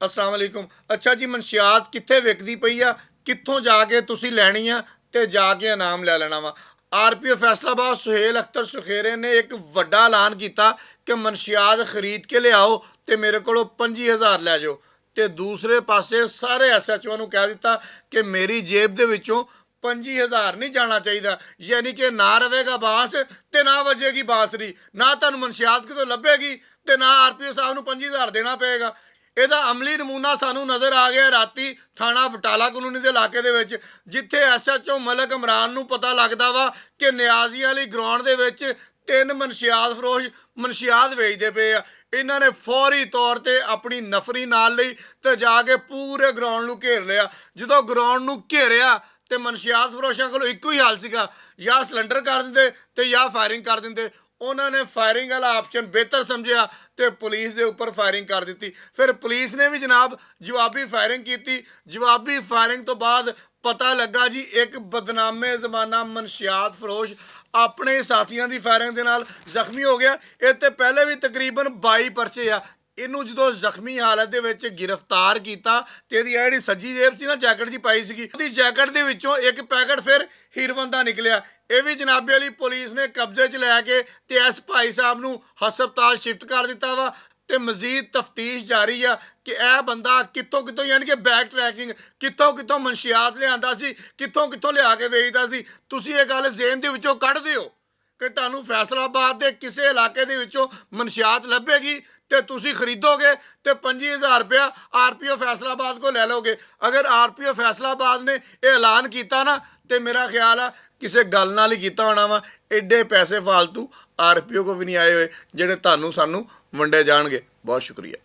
अस्सलाम वालेकुम। अच्छा जी, मनशियात कित्थे विकदी पई आ, कित्थों जाके तुसी लैनी आ ते जाके इनाम लै लेना वा। आरपीओ फैसलाबाद सुहेल अख्तर सुखेरे ने एक वड्डा ऐलान किया कि मनशियात खरीद के लियाओ ते मेरे को 25,000 लै जाओ। ते दूसरे पासे सारे SHO नूं कह दिता कि मेरी जेब दे विचों 25,000 नहीं जाना चाहिए, यानी कि ना रवेगा बांस ते ना वजेगी बांसरी, ना तुहानूं मनशियात कितों लभेगी ते ना आरपीओ साहब नूं 25,000 देना पेगा। ਇਹਦਾ ਅਮਲੀ ਨਮੂਨਾ ਸਾਨੂੰ ਨਜ਼ਰ ਆ ਗਿਆ ਰਾਤੀ ਥਾਣਾ ਬਟਾਲਾ ਕਲੋਨੀ ਦੇ ਇਲਾਕੇ ਦੇ ਵਿੱਚ, ਜਿੱਥੇ SHO ਮਲਕ ਇਮਰਾਨ ਨੂੰ ਪਤਾ ਲੱਗਦਾ ਵਾ ਕਿ ਨਿਆਜ਼ੀ ਵਾਲੀ ਗਰਾਊਂਡ ਦੇ ਵਿੱਚ 3 ਮਨਸ਼ਿਆਤ ਫਰੋਸ਼ ਮਨਸ਼ਿਆਤ ਵੇਚਦੇ ਪਏ ਆ। ਇਹਨਾਂ ਨੇ ਫੌਰੀ ਤੌਰ ਤੇ ਆਪਣੀ ਨਫਰੀ ਨਾਲ ਲਈ ਤੇ ਜਾ ਕੇ ਪੂਰੇ ਗਰਾਊਂਡ ਨੂੰ ਘੇਰ ਲਿਆ। ਜਦੋਂ ਗਰਾਊਂਡ ਨੂੰ ਘੇਰਿਆ ਤੇ ਮਨਸ਼ਿਆਤ ਫਰੋਸ਼ਾਂ ਕੋਲ ਇੱਕੋ ਹੀ ਹੱਲ ਸੀਗਾ, ਜਾਂ ਸਿਲੰਡਰ ਕਰ ਦਿੰਦੇ ਤੇ ਜਾਂ ਫਾਇਰਿੰਗ ਕਰ ਦਿੰਦੇ। उन्होंने फायरिंग वाला ऑप्शन बेहतर समझा तो पुलिस के उपर फायरिंग कर दी। फिर पुलिस ने भी जनाब जवाबी फायरिंग की। जवाबी फायरिंग तो बाद पता लगा जी एक बदनामे जमाना मनशियात फरोश अपने साथियों की फायरिंग के नाल जख्मी हो गया। ये तो पहले भी तकरीबन 22 परचे आ। ਇਹਨੂੰ ਜਦੋਂ ਜ਼ਖਮੀ ਹਾਲਤ ਦੇ ਵਿੱਚ ਗ੍ਰਿਫਤਾਰ ਕੀਤਾ ਤੇ ਇਹਦੀ ਜਿਹੜੀ ਸੱਜੀ ਜੇਬ ਸੀ ਨਾ ਜੈਕਟ ਜੀ ਪਾਈ ਸੀਗੀ, ਉਹਦੀ ਜੈਕਟ ਦੇ ਵਿੱਚੋਂ ਇੱਕ ਪੈਕਟ ਫਿਰ ਹੀਰੋਇਨ ਦਾ ਨਿਕਲਿਆ। ਇਹ ਵੀ ਜਨਾਬੇ ਵਾਲੀ ਪੁਲਿਸ ਨੇ ਕਬਜ਼ੇ 'ਚ ਲੈ ਕੇ ਤੇ ਇਸ ਭਾਈ ਸਾਹਿਬ ਨੂੰ ਹਸਪਤਾਲ ਸ਼ਿਫਟ ਕਰ ਦਿੱਤਾ ਵਾ ਤੇ ਮਜ਼ੀਦ ਤਫਤੀਸ਼ ਜਾਰੀ ਆ ਕਿ ਇਹ ਬੰਦਾ ਕਿੱਥੋਂ ਕਿੱਥੋਂ, ਯਾਨੀ ਕਿ ਬੈਕ ਟਰੈਕਿੰਗ, ਕਿੱਥੋਂ ਕਿੱਥੋਂ ਮਨਸ਼ਿਆਤ ਲਿਆਂਦਾ ਸੀ, ਕਿੱਥੋਂ ਕਿੱਥੋਂ ਲਿਆ ਕੇ ਵੇਚਦਾ ਸੀ। ਤੁਸੀਂ ਇਹ ਗੱਲ ਜ਼ਿਹਨ ਦੇ ਵਿੱਚੋਂ ਕੱਢ ਦਿਓ ਕਿ ਤੁਹਾਨੂੰ ਫੈਸਲਾਬਾਦ ਦੇ ਕਿਸੇ ਇਲਾਕੇ ਦੇ ਵਿੱਚੋਂ ਮਨਸ਼ਿਆਤ ਲੱਭੇਗੀ ਤੇ ਤੁਸੀਂ ਖਰੀਦੋਗੇ ਤੇ 25,000 रुपया आरपीओ फैसलाबाद को ले लोगे। अगर आरपीओ फैसलाबाद ने यह ऐलान किया ना तो मेरा ख्याल है किसी गल नाल ही किया होना वा। एडे पैसे फालतू आरपीओ को भी नहीं आए हुए ਜਿਹੜੇ ਤੁਹਾਨੂੰ ਸਾਨੂੰ ਵੰਡੇ ਜਾਣਗੇ। बहुत शुक्रिया।